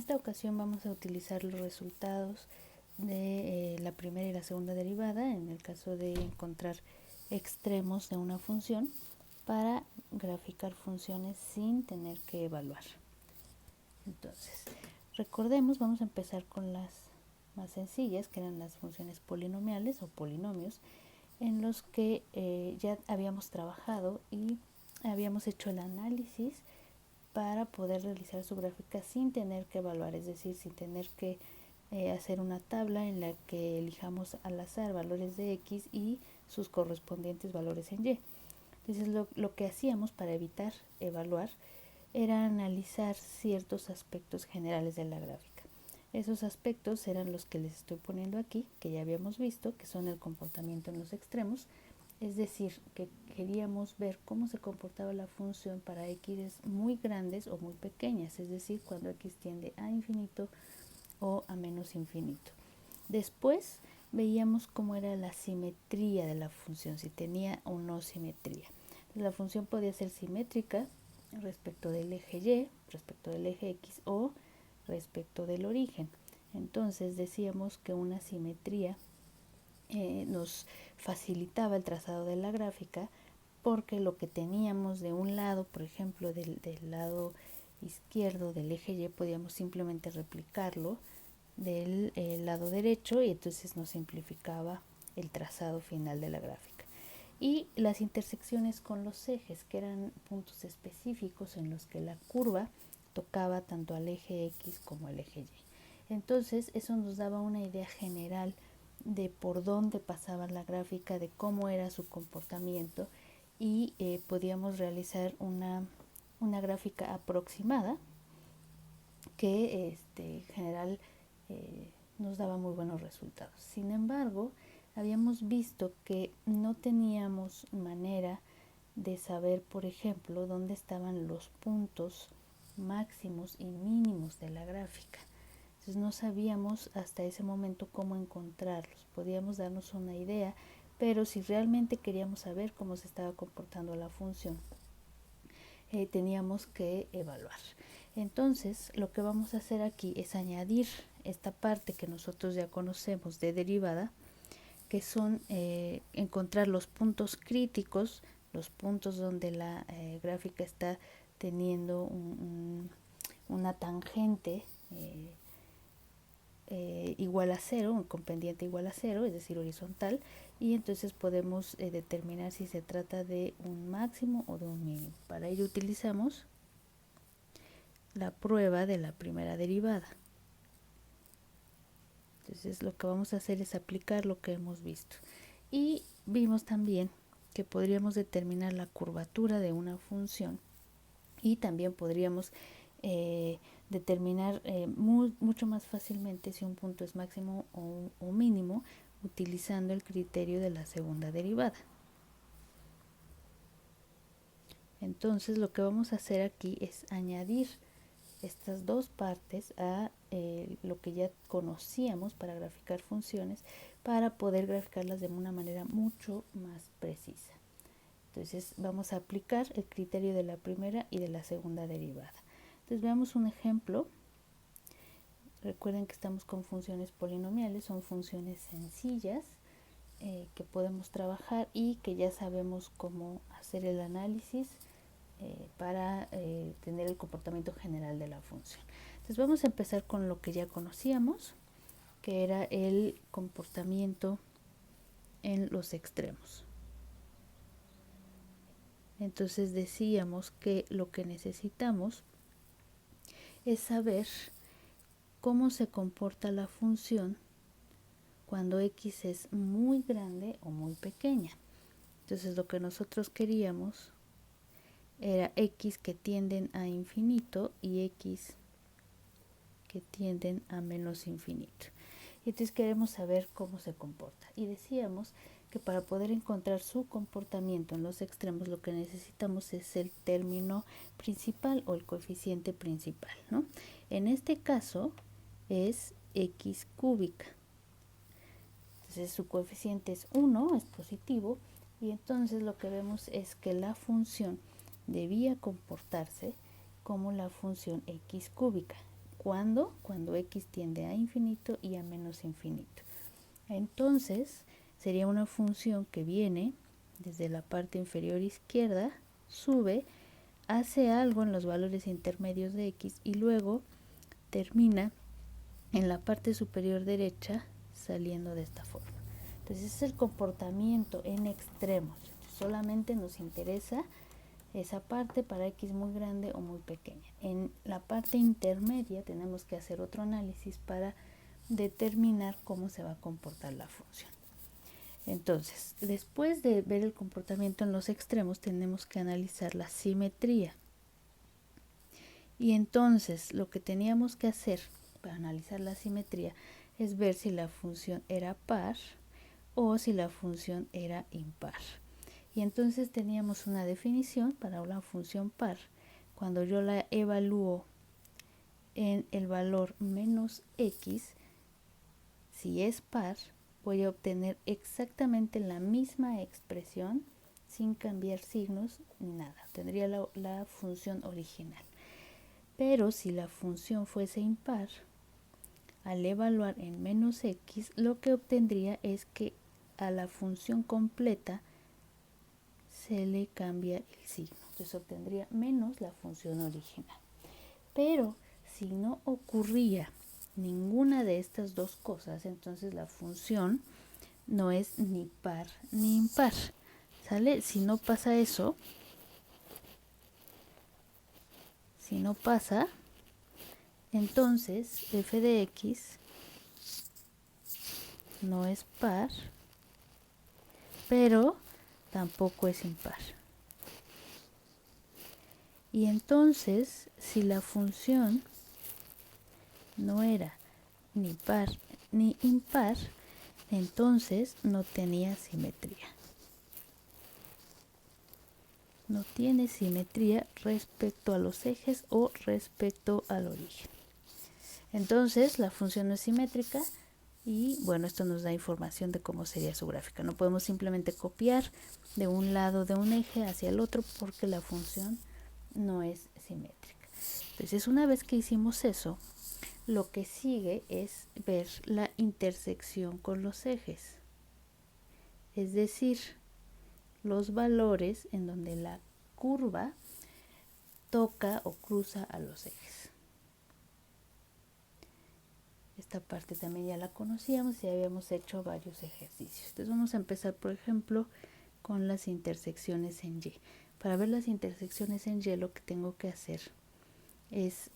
esta ocasión vamos a utilizar los resultados de la primera y la segunda derivada, en el caso de encontrar extremos de una función, para graficar funciones sin tener que evaluar. Entonces, recordemos, vamos a empezar con las más sencillas, que eran las funciones polinomiales o polinomios, en los que ya habíamos trabajado y habíamos hecho el análisis para poder realizar su gráfica sin tener que evaluar, es decir, sin tener que hacer una tabla en la que elijamos al azar valores de x y sus correspondientes valores en y. Entonces lo que hacíamos para evitar evaluar era analizar ciertos aspectos generales de la gráfica. Esos aspectos eran los que les estoy poniendo aquí, que ya habíamos visto, que son el comportamiento en los extremos, es decir, que queríamos ver cómo se comportaba la función para x muy grandes o muy pequeñas, es decir, cuando x tiende a infinito o a menos infinito. Después veíamos cómo era la simetría de la función, si tenía o no simetría. La función podía ser simétrica respecto del eje y, respecto del eje x o respecto del origen. Entonces decíamos que una simetría nos facilitaba el trazado de la gráfica, porque lo que teníamos de un lado, por ejemplo, del lado izquierdo del eje y, podíamos simplemente replicarlo del lado derecho y entonces nos simplificaba el trazado final de la gráfica. Y las intersecciones con los ejes, que eran puntos específicos en los que la curva tocaba tanto al eje x como al eje y. Entonces eso nos daba una idea general de por dónde pasaba la gráfica, de cómo era su comportamiento, y podíamos realizar una gráfica aproximada que en general nos daba muy buenos resultados. Sin embargo, habíamos visto que no teníamos manera de saber, por ejemplo, dónde estaban los puntos máximos y mínimos de la gráfica. Entonces no sabíamos hasta ese momento cómo encontrarlos. Podíamos darnos una idea, pero si realmente queríamos saber cómo se estaba comportando la función, teníamos que evaluar. Entonces lo que vamos a hacer aquí es añadir esta parte que nosotros ya conocemos de derivada, que son encontrar los puntos críticos, los puntos donde la gráfica está teniendo una tangente igual a cero, un con pendiente igual a cero, es decir, horizontal, y entonces podemos determinar si se trata de un máximo o de un mínimo. Para ello utilizamos la prueba de la primera derivada. Entonces lo que vamos a hacer es aplicar lo que hemos visto. Y vimos también que podríamos determinar la curvatura de una función y también podríamos determinar mucho más fácilmente si un punto es máximo o mínimo utilizando el criterio de la segunda derivada. Entonces lo que vamos a hacer aquí es añadir estas dos partes a lo que ya conocíamos para graficar funciones, para poder graficarlas de una manera mucho más precisa. Entonces vamos a aplicar el criterio de la primera y de la segunda derivada. Entonces veamos un ejemplo. Recuerden que estamos con funciones polinomiales, son funciones sencillas que podemos trabajar y que ya sabemos cómo hacer el análisis para tener el comportamiento general de la función. Entonces vamos a empezar con lo que ya conocíamos, que era el comportamiento en los extremos. Entonces decíamos que lo que necesitamos es saber cómo se comporta la función cuando x es muy grande o muy pequeña. Entonces lo que nosotros queríamos era x que tienden a infinito y x que tienden a menos infinito. Y entonces queremos saber cómo se comporta. Y decíamos que para poder encontrar su comportamiento en los extremos, lo que necesitamos es el término principal o el coeficiente principal, ¿no? En este caso es x cúbica. Entonces su coeficiente es 1, es positivo, y entonces lo que vemos es que la función debía comportarse como la función x cúbica. ¿Cuándo? Cuando x tiende a infinito y a menos infinito. Entonces, sería una función que viene desde la parte inferior izquierda, sube, hace algo en los valores intermedios de x y luego termina en la parte superior derecha saliendo de esta forma. Entonces, ese es el comportamiento en extremos. Solamente nos interesa esa parte para x muy grande o muy pequeña. En la parte intermedia tenemos que hacer otro análisis para determinar cómo se va a comportar la función. Entonces, después de ver el comportamiento en los extremos, tenemos que analizar la simetría. Y entonces, lo que teníamos que hacer para analizar la simetría es ver si la función era par o si la función era impar. Y entonces teníamos una definición para una función par. Cuando yo la evalúo en el valor menos x, si es par, voy a obtener exactamente la misma expresión sin cambiar signos ni nada. Tendría la función original. Pero si la función fuese impar, al evaluar en menos x, lo que obtendría es que a la función completa se le cambia el signo. Entonces obtendría menos la función original. Pero si no ocurría ninguna de estas dos cosas, entonces la función no es ni par ni impar. ¿Sale? Si no pasa eso, si no pasa, entonces f de x no es par, pero tampoco es impar. Y entonces, si la función no era ni par ni impar, entonces no tenía simetría. No tiene simetría respecto a los ejes o respecto al origen. Entonces, la función no es simétrica y, bueno, esto nos da información de cómo sería su gráfica. No podemos simplemente copiar de un lado de un eje hacia el otro porque la función no es simétrica. Entonces, una vez que hicimos eso, lo que sigue es ver la intersección con los ejes. Es decir, los valores en donde la curva toca o cruza a los ejes. Esta parte también ya la conocíamos y habíamos hecho varios ejercicios. Entonces vamos a empezar, por ejemplo, con las intersecciones en Y. Para ver las intersecciones en Y, lo que tengo que hacer es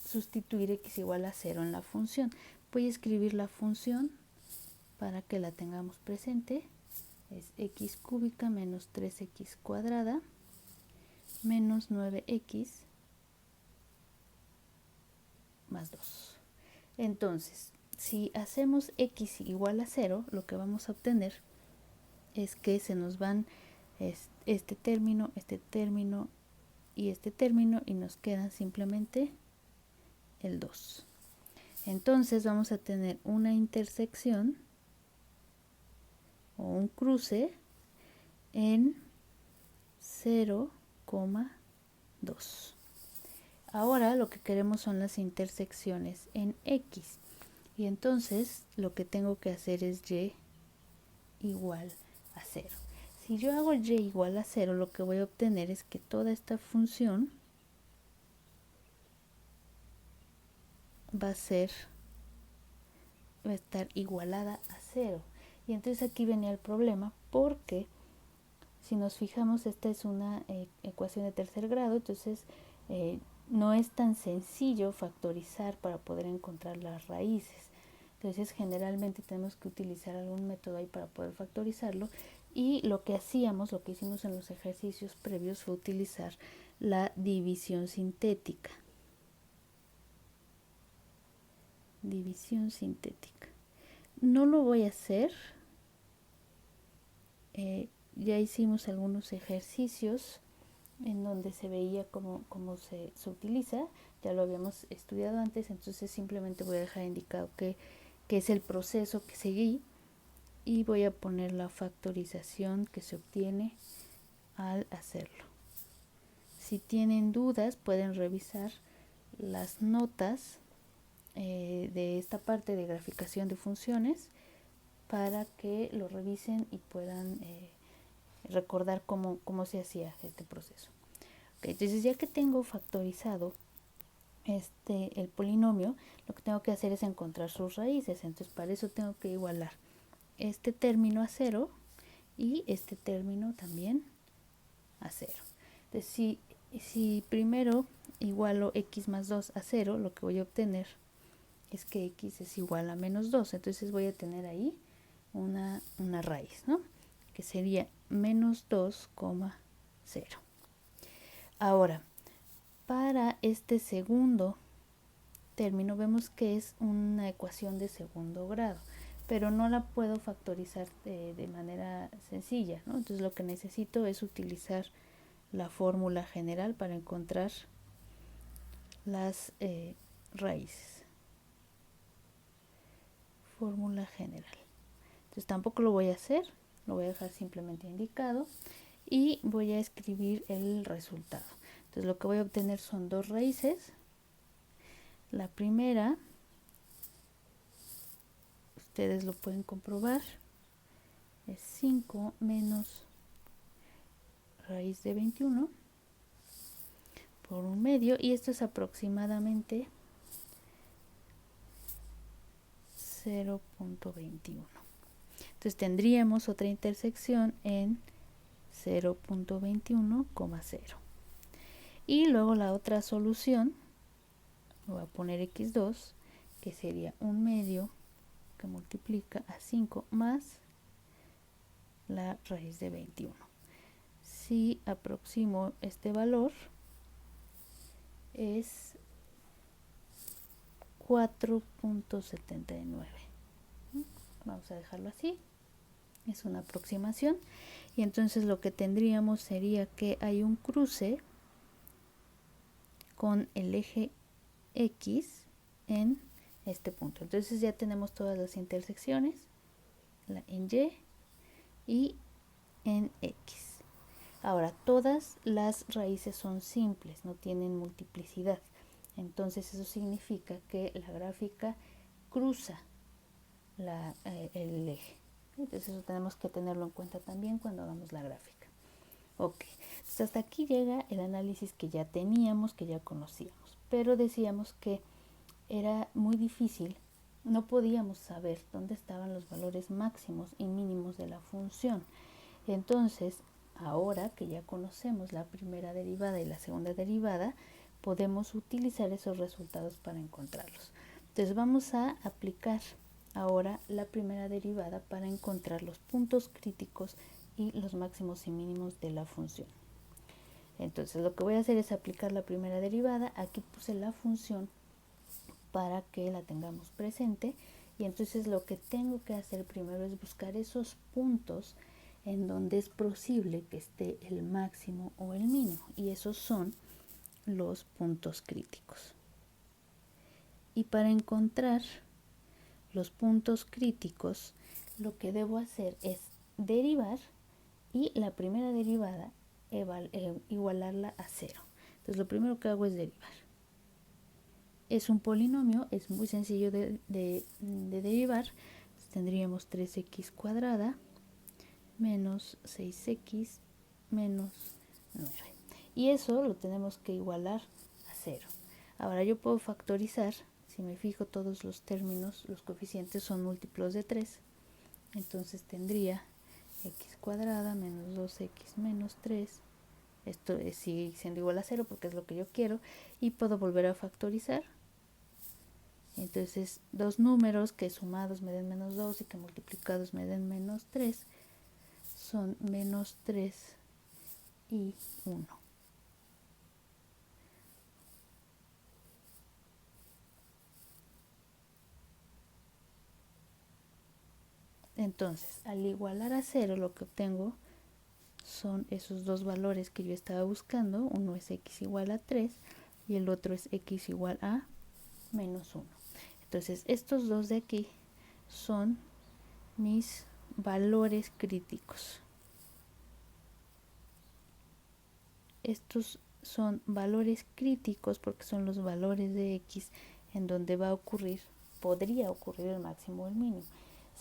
sustituir x igual a 0 en la función. Voy a escribir la función para que la tengamos presente. Es x cúbica menos 3x cuadrada menos 9x más 2. Entonces, si hacemos x igual a 0, lo que vamos a obtener es que se nos van este término y este término y nos queda simplemente el 2. Entonces vamos a tener una intersección o un cruce en 0,2. Ahora lo que queremos son las intersecciones en x. Y entonces lo que tengo que hacer es y igual a 0. Si yo hago y igual a 0, lo que voy a obtener es que toda esta función va a estar igualada a 0. Y entonces aquí venía el problema porque si nos fijamos, esta es una ecuación de tercer grado, entonces no es tan sencillo factorizar para poder encontrar las raíces. Entonces generalmente tenemos que utilizar algún método ahí para poder factorizarlo y lo que hicimos en los ejercicios previos fue utilizar la división sintética. División sintética. No lo voy a hacer. Ya hicimos algunos ejercicios en donde se veía cómo se utiliza, ya lo habíamos estudiado antes, entonces simplemente voy a dejar indicado que es el proceso que seguí y voy a poner la factorización que se obtiene al hacerlo. Si tienen dudas pueden revisar las notas de esta parte de graficación de funciones para que lo revisen y puedan recordar cómo se hacía este proceso. Okay, entonces ya que tengo factorizado el polinomio, lo que tengo que hacer es encontrar sus raíces. Entonces para eso tengo que igualar este término a 0 y este término también a 0. Entonces si primero igualo x más 2 a 0, lo que voy a obtener es que x es igual a menos 2. Entonces voy a tener ahí una raíz, ¿no? Que sería menos 2, 0. Ahora, para este segundo término vemos que es una ecuación de segundo grado, pero no la puedo factorizar de manera sencilla, ¿no? Entonces lo que necesito es utilizar la fórmula general para encontrar las raíces. Fórmula general. Entonces tampoco lo voy a hacer, lo voy a dejar simplemente indicado y voy a escribir el resultado. Entonces lo que voy a obtener son dos raíces. La primera, ustedes lo pueden comprobar, es 5 menos raíz de 21 por 1/2, y esto es aproximadamente 0.21. Entonces tendríamos otra intersección en 0.21,0. Y luego la otra solución, voy a poner x2, que sería 1/2 que multiplica a 5 más la raíz de 21. Si aproximo este valor, es 4.79. Vamos a dejarlo así, es una aproximación. Y entonces lo que tendríamos sería que hay un cruce con el eje X en este punto. Entonces ya tenemos todas las intersecciones, en Y en X. Ahora, todas las raíces son simples, no tienen multiplicidad. Entonces eso significa que la gráfica cruza el eje. Entonces eso tenemos que tenerlo en cuenta también cuando hagamos la gráfica. Ok, entonces hasta aquí llega el análisis que ya teníamos, que ya conocíamos. Pero decíamos que era muy difícil, no podíamos saber dónde estaban los valores máximos y mínimos de la función. Entonces, ahora que ya conocemos la primera derivada y la segunda derivada, podemos utilizar esos resultados para encontrarlos. Entonces vamos a aplicar ahora la primera derivada para encontrar los puntos críticos y los máximos y mínimos de la función. Entonces lo que voy a hacer es aplicar la primera derivada. Aquí puse la función para que la tengamos presente, y entonces lo que tengo que hacer primero es buscar esos puntos en donde es posible que esté el máximo o el mínimo, y esos son los puntos críticos. Y para encontrar los puntos críticos, lo que debo hacer es derivar, y la primera derivada igualarla a 0. Entonces lo primero que hago es derivar. Es un polinomio, es muy sencillo de derivar. Entonces tendríamos 3x cuadrada menos 6x menos 9. Y eso lo tenemos que igualar a 0. Ahora yo puedo factorizar. Si me fijo, todos los términos, los coeficientes son múltiplos de 3. Entonces tendría x cuadrada menos 2x menos 3. Esto sigue siendo igual a 0 porque es lo que yo quiero. Y puedo volver a factorizar. Entonces, dos números que sumados me den menos 2 y que multiplicados me den menos 3 son menos 3 y 1. Entonces, al igualar a 0, lo que obtengo son esos dos valores que yo estaba buscando. Uno es x igual a 3 y el otro es x igual a menos 1. Entonces, estos dos de aquí son mis valores críticos. Estos son valores críticos porque son los valores de x en donde podría ocurrir el máximo o el mínimo.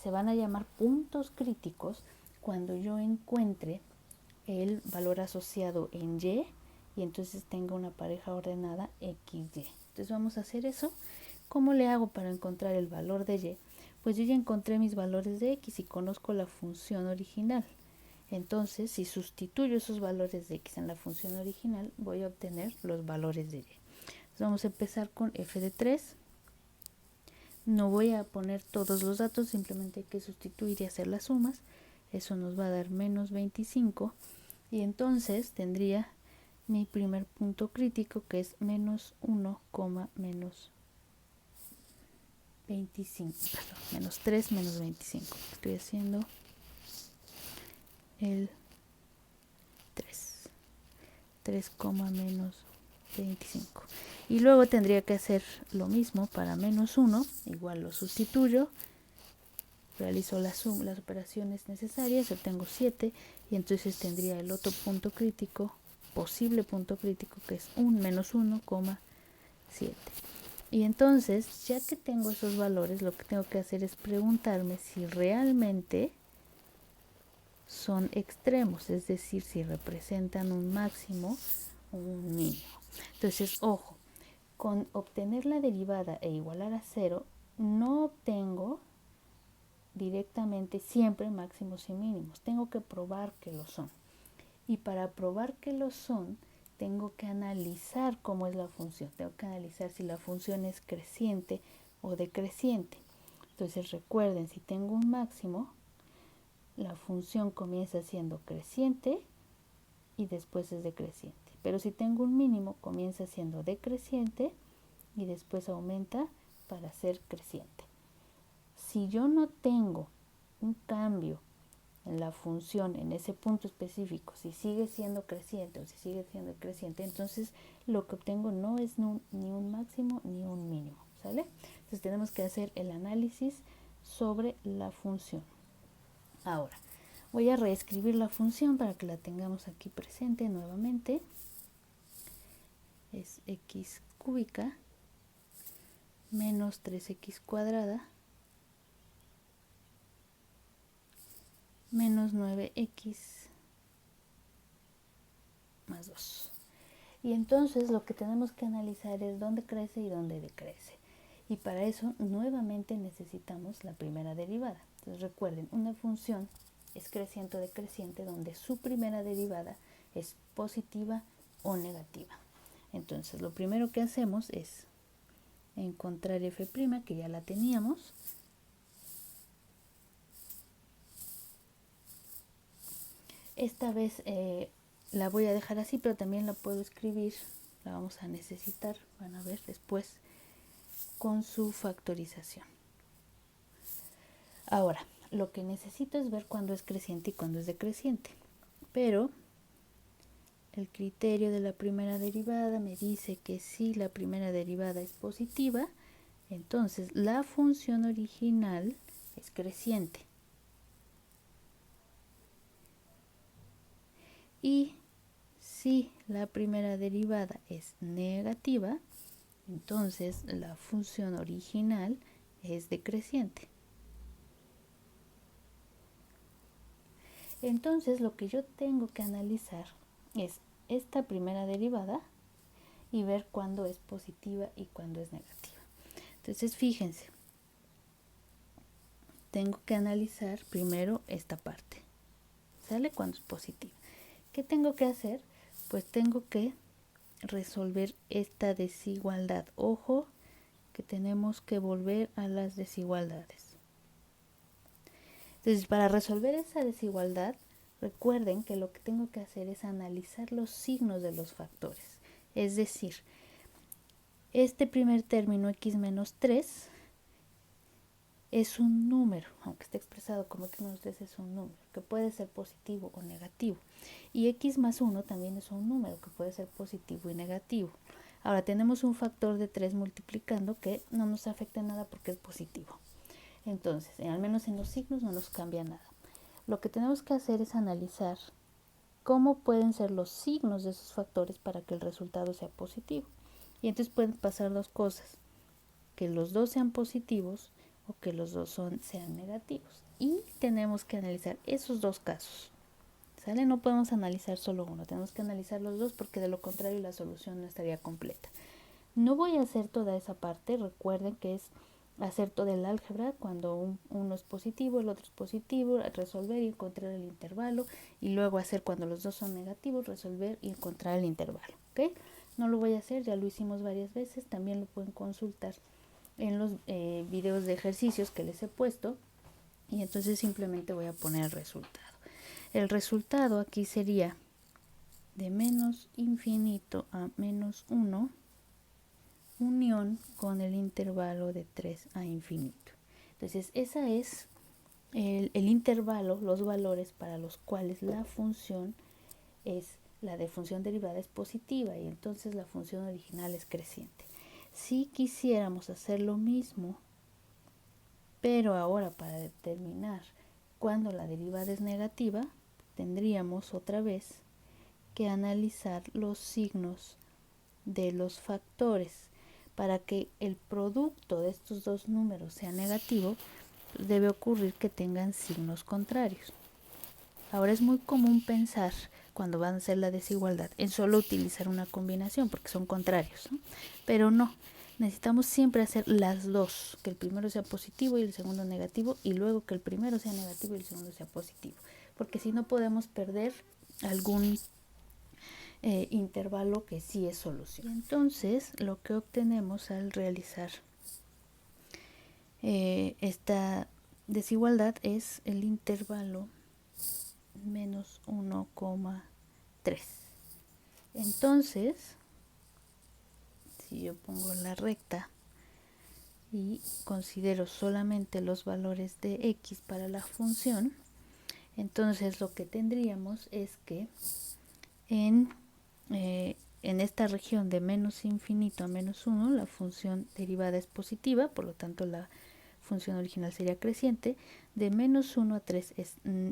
Se van a llamar puntos críticos cuando yo encuentre el valor asociado en y entonces tenga una pareja ordenada xy. Entonces vamos a hacer eso. ¿Cómo le hago para encontrar el valor de y? Pues yo ya encontré mis valores de x y conozco la función original. Entonces, si sustituyo esos valores de x en la función original, voy a obtener los valores de y. Entonces, vamos a empezar con f de 3. No voy a poner todos los datos, simplemente hay que sustituir y hacer las sumas. Eso nos va a dar menos 25. Y entonces tendría mi primer punto crítico, que es menos 1, menos 25, perdón, menos 3, menos 25. Estoy haciendo el 3, menos 25. Y luego tendría que hacer lo mismo para menos 1, igual lo sustituyo, realizo las operaciones necesarias, obtengo 7, y entonces tendría el otro punto crítico, posible punto crítico, que es menos 1, 7. Y entonces, ya que tengo esos valores, lo que tengo que hacer es preguntarme si realmente son extremos, es decir, si representan un máximo o un mínimo. Entonces, ojo, con obtener la derivada e igualar a 0, no obtengo directamente siempre máximos y mínimos. Tengo que probar que lo son. Y para probar que lo son, tengo que analizar cómo es la función. Tengo que analizar si la función es creciente o decreciente. Entonces recuerden, si tengo un máximo, la función comienza siendo creciente y después es decreciente. Pero si tengo un mínimo, comienza siendo decreciente y después aumenta para ser creciente. Si yo no tengo un cambio en la función en ese punto específico, si sigue siendo creciente o si sigue siendo creciente, entonces lo que obtengo no es ni un máximo ni un mínimo, ¿sale? Entonces tenemos que hacer el análisis sobre la función. Ahora, voy a reescribir la función para que la tengamos aquí presente nuevamente. Es x cúbica menos 3x cuadrada menos 9x más 2. Y entonces lo que tenemos que analizar es dónde crece y dónde decrece. Y para eso nuevamente necesitamos la primera derivada. Entonces recuerden, una función es creciente o decreciente donde su primera derivada es positiva o negativa. Entonces lo primero que hacemos es encontrar f', que ya la teníamos. Esta vez la voy a dejar así, pero también la puedo escribir, la vamos a necesitar, van a ver después, con su factorización. Ahora, lo que necesito es ver cuándo es creciente y cuándo es decreciente, pero el criterio de la primera derivada me dice que si la primera derivada es positiva, entonces la función original es creciente. Y si la primera derivada es negativa, entonces la función original es decreciente. Entonces lo que yo tengo que analizar es esta primera derivada y ver cuándo es positiva y cuándo es negativa. Entonces fíjense, tengo que analizar primero esta parte, ¿sale? Cuando es positiva. ¿Qué tengo que hacer? Pues tengo que resolver esta desigualdad. Ojo, que tenemos que volver a las desigualdades. Entonces, para resolver esa desigualdad, recuerden que lo que tengo que hacer es analizar los signos de los factores. Es decir, este primer término x menos 3 es un número, aunque esté expresado como x menos 3 es un número, que puede ser positivo o negativo. Y x más 1 también es un número que puede ser positivo y negativo. Ahora tenemos un factor de 3 multiplicando que no nos afecta en nada porque es positivo. Entonces, al menos en los signos no nos cambia nada. Lo que tenemos que hacer es analizar cómo pueden ser los signos de esos factores para que el resultado sea positivo. Y entonces pueden pasar dos cosas, que los dos sean positivos o que los dos sean negativos. Y tenemos que analizar esos dos casos. ¿Sale? No podemos analizar solo uno, tenemos que analizar los dos porque de lo contrario la solución no estaría completa. No voy a hacer toda esa parte, recuerden que es hacer todo el álgebra cuando uno es positivo, el otro es positivo, resolver y encontrar el intervalo, y luego hacer cuando los dos son negativos, resolver y encontrar el intervalo, ¿ok? No lo voy a hacer, ya lo hicimos varias veces, también lo pueden consultar en los videos de ejercicios que les he puesto, y entonces simplemente voy a poner el resultado. El resultado aquí sería de menos infinito a menos 1, unión con el intervalo de 3 a infinito. Entonces, ese es el intervalo, los valores para los cuales la función la de función derivada es positiva y entonces la función original es creciente. Si quisiéramos hacer lo mismo, pero ahora para determinar cuándo la derivada es negativa, tendríamos otra vez que analizar los signos de los factores. Para que el producto de estos dos números sea negativo, debe ocurrir que tengan signos contrarios. Ahora es muy común pensar, cuando van a hacer la desigualdad, en solo utilizar una combinación, porque son contrarios, ¿no? Pero no, necesitamos siempre hacer las dos, que el primero sea positivo y el segundo negativo, y luego que el primero sea negativo y el segundo sea positivo, porque si no podemos perder algún intervalo que sí es solución. Y entonces lo que obtenemos al realizar esta desigualdad es el intervalo menos 1,3. Entonces, si yo pongo la recta y considero solamente los valores de x para la función, entonces lo que tendríamos es que en esta región de menos infinito a menos 1, la función derivada es positiva, por lo tanto la función original sería creciente. De menos 1 a 3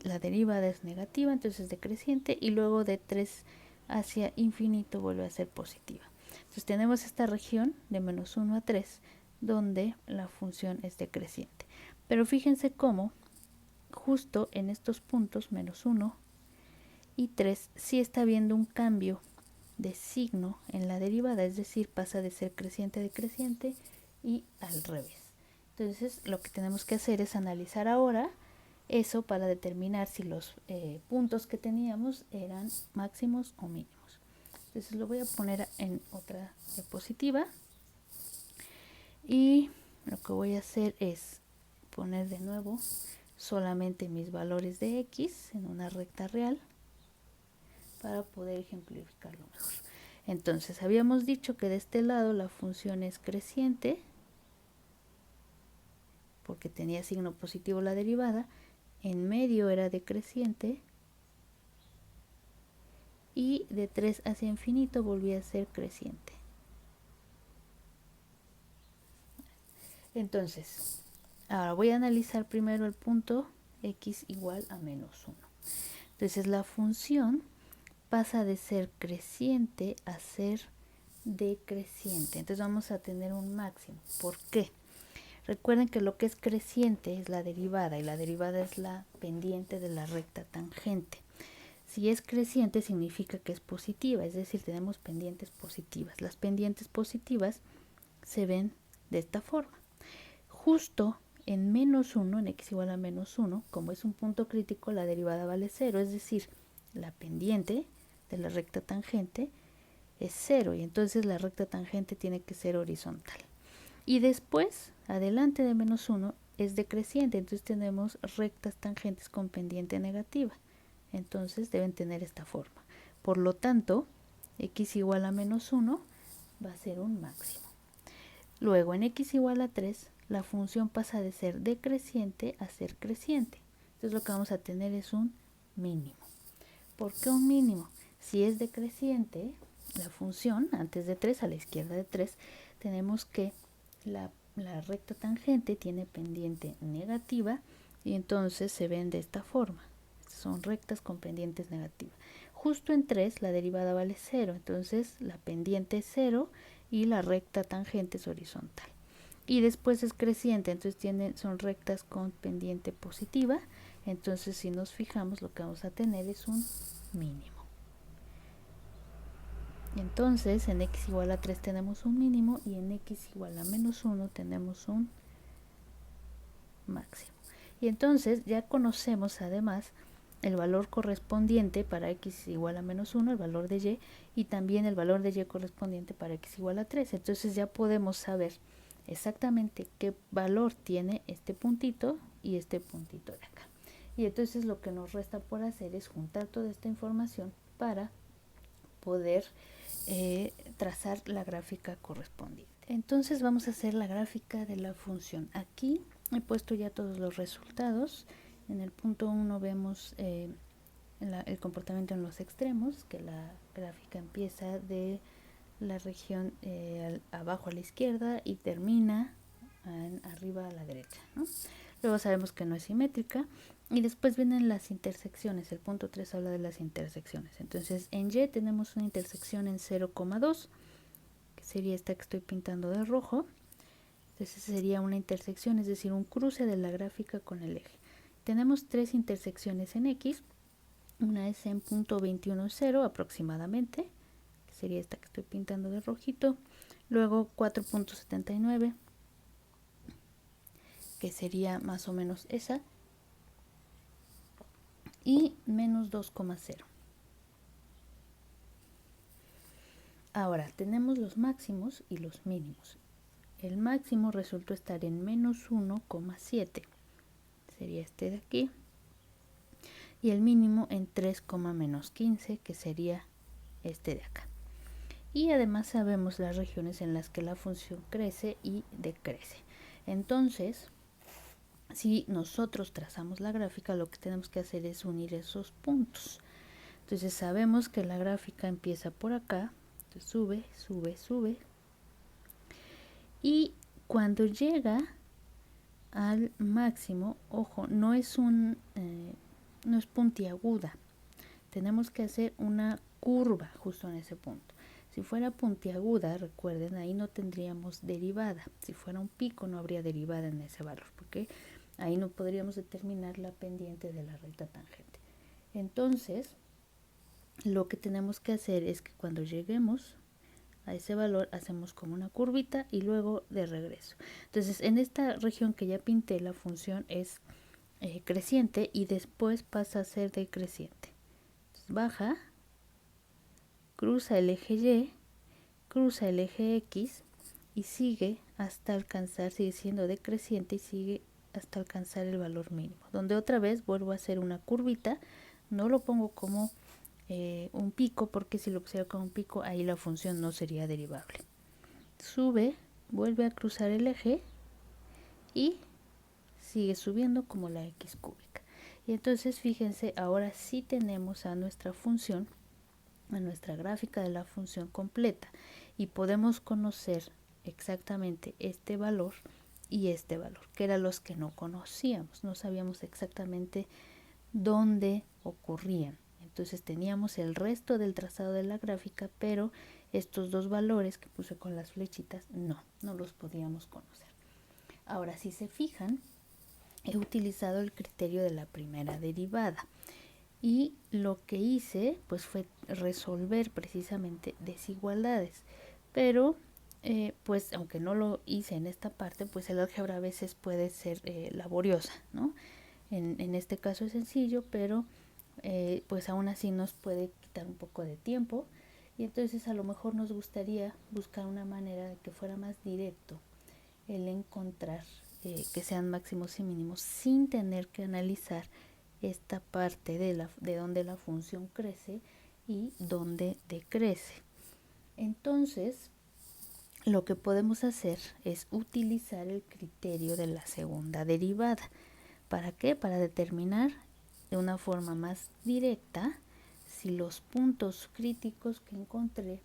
la derivada es negativa, entonces es decreciente, y luego de 3 hacia infinito vuelve a ser positiva. Entonces tenemos esta región de menos 1 a 3 donde la función es decreciente. Pero fíjense cómo justo en estos puntos, menos 1 y 3, sí está habiendo un cambio de signo en la derivada, es decir, pasa de ser creciente a decreciente y al revés. Entonces lo que tenemos que hacer es analizar ahora eso para determinar si los puntos que teníamos eran máximos o mínimos. Entonces lo voy a poner en otra diapositiva y lo que voy a hacer es poner de nuevo solamente mis valores de x en una recta real para poder ejemplificarlo mejor. Entonces habíamos dicho que de este lado la función es creciente porque tenía signo positivo la derivada, en medio era decreciente y de 3 hacia infinito volvía a ser creciente. Entonces, ahora voy a analizar primero el punto x igual a menos 1. Entonces la función pasa de ser creciente a ser decreciente. Entonces vamos a tener un máximo. ¿Por qué? Recuerden que lo que es creciente es la derivada y la derivada es la pendiente de la recta tangente. Si es creciente significa que es positiva, es decir, tenemos pendientes positivas. Las pendientes positivas se ven de esta forma. Justo en menos 1, en x igual a menos 1, como es un punto crítico, la derivada vale 0, es decir, la pendiente de la recta tangente es 0 y entonces la recta tangente tiene que ser horizontal. Y después, adelante de menos 1, es decreciente, entonces tenemos rectas tangentes con pendiente negativa. Entonces deben tener esta forma. Por lo tanto, x igual a menos 1 va a ser un máximo. Luego, en x igual a 3, la función pasa de ser decreciente a ser creciente. Entonces lo que vamos a tener es un mínimo. ¿Por qué un mínimo? Si es decreciente, la función, antes de 3, a la izquierda de 3, tenemos que la recta tangente tiene pendiente negativa y entonces se ven de esta forma. Son rectas con pendientes negativas. justo en 3 la derivada vale 0, entonces la pendiente es 0 y la recta tangente es horizontal. Y después es creciente, entonces son rectas con pendiente positiva, entonces si nos fijamos lo que vamos a tener es un mínimo. Entonces en x igual a 3 tenemos un mínimo y en x igual a menos 1 tenemos un máximo. Y entonces ya conocemos además el valor correspondiente para x igual a menos 1, el valor de y también el valor de y correspondiente para x igual a 3. Entonces ya podemos saber exactamente qué valor tiene este puntito y este puntito de acá. Y entonces lo que nos resta por hacer es juntar toda esta información para poder trazar la gráfica correspondiente. Entonces vamos a hacer la gráfica de la función. Aquí he puesto ya todos los resultados. En el punto 1 vemos el comportamiento en los extremos, que la gráfica empieza de la región abajo a la izquierda y termina arriba a la derecha, ¿no? Luego sabemos que no es simétrica y después vienen las intersecciones. El punto 3 habla de las intersecciones. Entonces en Y tenemos una intersección en 0,2, que sería esta que estoy pintando de rojo. Entonces sería una intersección, es decir, un cruce de la gráfica con el eje. Tenemos 3 intersecciones en X. Una es en punto 21,0 aproximadamente, que sería esta que estoy pintando de rojito. Luego 4.79, que sería más o menos esa. Y menos 2,0. Ahora tenemos los máximos y los mínimos. El máximo resultó estar en menos 1,7, sería este de aquí, y el mínimo en 3,-15, que sería este de acá. Y además sabemos las regiones en las que la función crece y decrece. Entonces, si nosotros trazamos la gráfica, lo que tenemos que hacer es unir esos puntos. Entonces sabemos que la gráfica empieza por acá, entonces sube, sube, sube, y cuando llega al máximo, ojo, no es puntiaguda, tenemos que hacer una curva justo en ese punto. Si fuera puntiaguda, recuerden, ahí no tendríamos derivada. Si fuera un pico no habría derivada en ese valor, porque ahí no podríamos determinar la pendiente de la recta tangente. Entonces, lo que tenemos que hacer es que cuando lleguemos a ese valor hacemos como una curvita y luego de regreso. Entonces en esta región que ya pinté la función es creciente y después pasa a ser decreciente. Entonces, baja, cruza el eje Y, cruza el eje X y sigue hasta alcanzar, sigue siendo decreciente y sigue hasta alcanzar el valor mínimo, donde otra vez vuelvo a hacer una curvita. No lo pongo como un pico, porque si lo pusiera como un pico ahí la función no sería derivable. Sube, vuelve a cruzar el eje y sigue subiendo como la x cúbica. Y entonces fíjense, ahora sí tenemos a nuestra función, a nuestra gráfica de la función completa, y podemos conocer exactamente este valor y este valor, que eran los que no conocíamos, no sabíamos exactamente dónde ocurrían. Entonces teníamos el resto del trazado de la gráfica, pero estos dos valores que puse con las flechitas no los podíamos conocer. Ahora, si se fijan, he utilizado el criterio de la primera derivada y lo que hice pues fue resolver precisamente desigualdades, pero pues aunque no lo hice en esta parte, pues el álgebra a veces puede ser laboriosa, ¿no? En este caso es sencillo, pero pues aún así nos puede quitar un poco de tiempo, y entonces a lo mejor nos gustaría buscar una manera de que fuera más directo el encontrar que sean máximos y mínimos sin tener que analizar esta parte de donde la función crece y donde decrece. Entonces lo que podemos hacer es utilizar el criterio de la segunda derivada. ¿Para qué? Para determinar de una forma más directa si los puntos críticos que encontré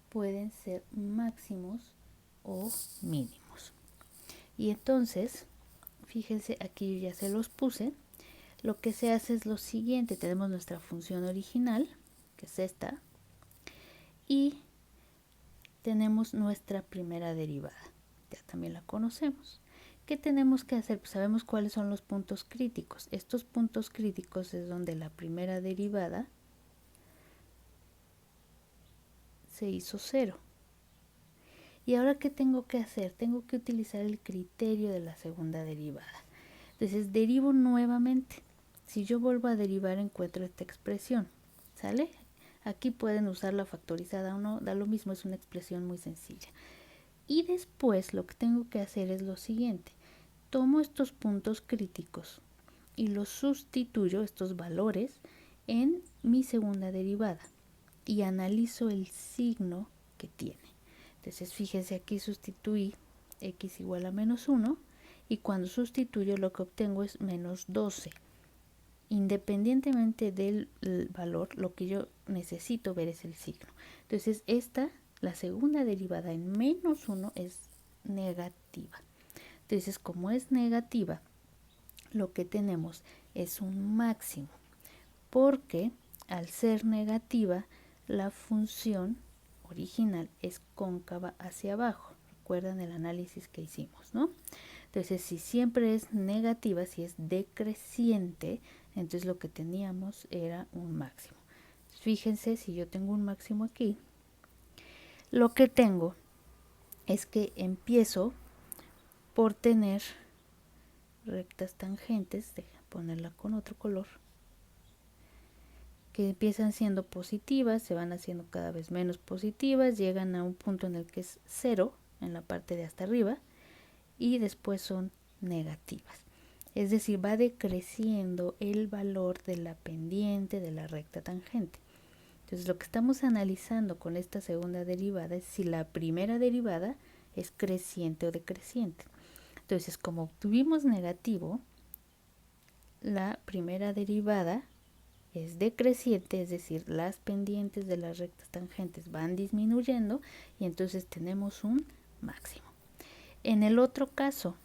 pueden ser máximos o mínimos. Y entonces, fíjense, aquí yo ya se los puse. Lo que se hace es lo siguiente: tenemos nuestra función original, que es esta, y tenemos nuestra primera derivada, ya también la conocemos. ¿Qué tenemos que hacer? Pues sabemos cuáles son los puntos críticos. Estos puntos críticos es donde la primera derivada se hizo 0. ¿Y ahora qué tengo que hacer? Tengo que utilizar el criterio de la segunda derivada. Entonces derivo nuevamente. Si yo vuelvo a derivar, encuentro esta expresión, ¿sale? Aquí pueden usar la factorizada o no, da lo mismo, es una expresión muy sencilla. Y después lo que tengo que hacer es lo siguiente. Tomo estos puntos críticos y los sustituyo, estos valores, en mi segunda derivada y analizo el signo que tiene. Entonces fíjense, aquí sustituí x igual a menos 1 y cuando sustituyo lo que obtengo es menos 12. Independientemente del valor, lo que yo necesito ver es el signo. Entonces la segunda derivada en menos 1 es negativa. Entonces como es negativa, lo que tenemos es un máximo, porque al ser negativa, la función original es cóncava hacia abajo. Recuerdan el análisis que hicimos, ¿no? Entonces, si siempre es negativa, si es decreciente, entonces lo que teníamos era un máximo. Fíjense, si yo tengo un máximo aquí, lo que tengo es que empiezo por tener rectas tangentes, deja ponerla con otro color, que empiezan siendo positivas, se van haciendo cada vez menos positivas, llegan a un punto en el que es 0 en la parte de hasta arriba y después son negativas. Es decir, va decreciendo el valor de la pendiente de la recta tangente. Entonces lo que estamos analizando con esta segunda derivada es si la primera derivada es creciente o decreciente. Entonces, como obtuvimos negativo, la primera derivada es decreciente, es decir, las pendientes de las rectas tangentes van disminuyendo y entonces tenemos un máximo. En el otro caso,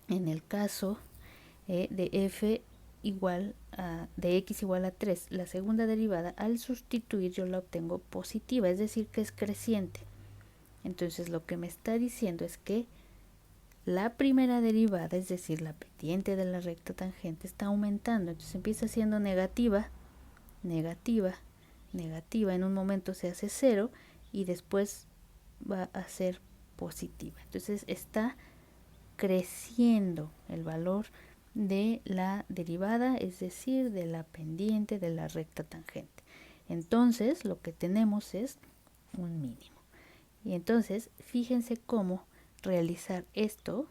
en el caso de f igual a, de x igual a 3, la segunda derivada, al sustituir yo la obtengo positiva, es decir, que es creciente. Entonces lo que me está diciendo es que la primera derivada, es decir, la pendiente de la recta tangente, está aumentando. Entonces empieza siendo negativa, negativa, negativa. En un momento se hace 0 y después va a ser positiva. Entonces está creciendo el valor de la derivada, es decir, de la pendiente de la recta tangente. Entonces lo que tenemos es un mínimo. Y entonces fíjense cómo realizar esta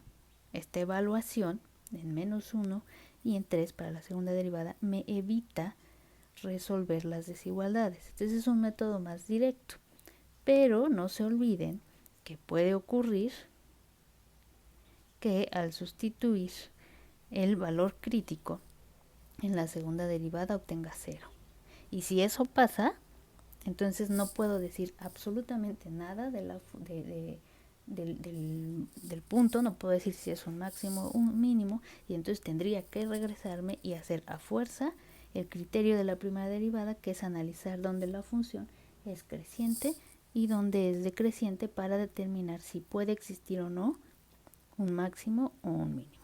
evaluación en menos 1 y en 3 para la segunda derivada me evita resolver las desigualdades. Entonces es un método más directo. Pero no se olviden que puede ocurrir que al sustituir el valor crítico en la segunda derivada obtenga 0. Y si eso pasa, entonces no puedo decir absolutamente nada del punto, no puedo decir si es un máximo o un mínimo, y entonces tendría que regresarme y hacer a fuerza el criterio de la primera derivada, que es analizar dónde la función es creciente y dónde es decreciente para determinar si puede existir o no un máximo o un mínimo.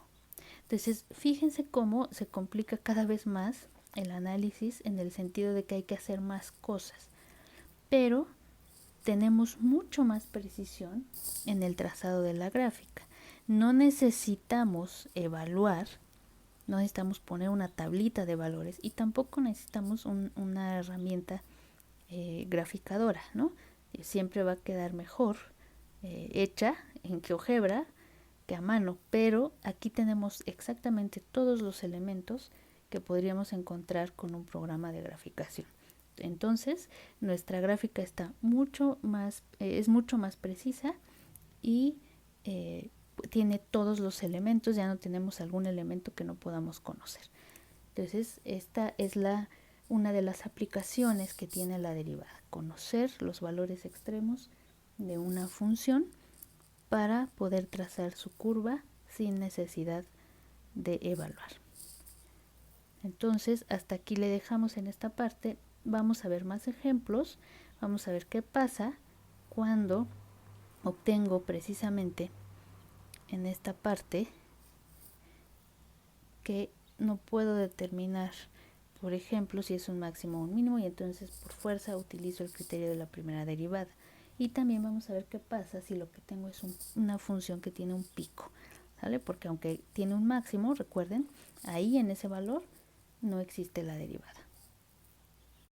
Entonces, fíjense cómo se complica cada vez más el análisis en el sentido de que hay que hacer más cosas, pero tenemos mucho más precisión en el trazado de la gráfica. No necesitamos evaluar, no necesitamos poner una tablita de valores y tampoco necesitamos una herramienta graficadora, ¿no? Siempre va a quedar mejor hecha en GeoGebra que a mano, pero aquí tenemos exactamente todos los elementos que podríamos encontrar con un programa de graficación. Entonces, nuestra gráfica está es mucho más precisa y tiene todos los elementos, ya no tenemos algún elemento que no podamos conocer. Entonces, esta es una de las aplicaciones que tiene la derivada, conocer los valores extremos de una función para poder trazar su curva sin necesidad de evaluar. Entonces, hasta aquí le dejamos en esta parte. vamos a ver más ejemplos, vamos a ver qué pasa cuando obtengo precisamente en esta parte que no puedo determinar, por ejemplo, si es un máximo o un mínimo, y entonces por fuerza utilizo el criterio de la primera derivada. Y también vamos a ver qué pasa si lo que tengo es una función que tiene un pico, ¿sale? Porque aunque tiene un máximo, recuerden, ahí en ese valor no existe la derivada.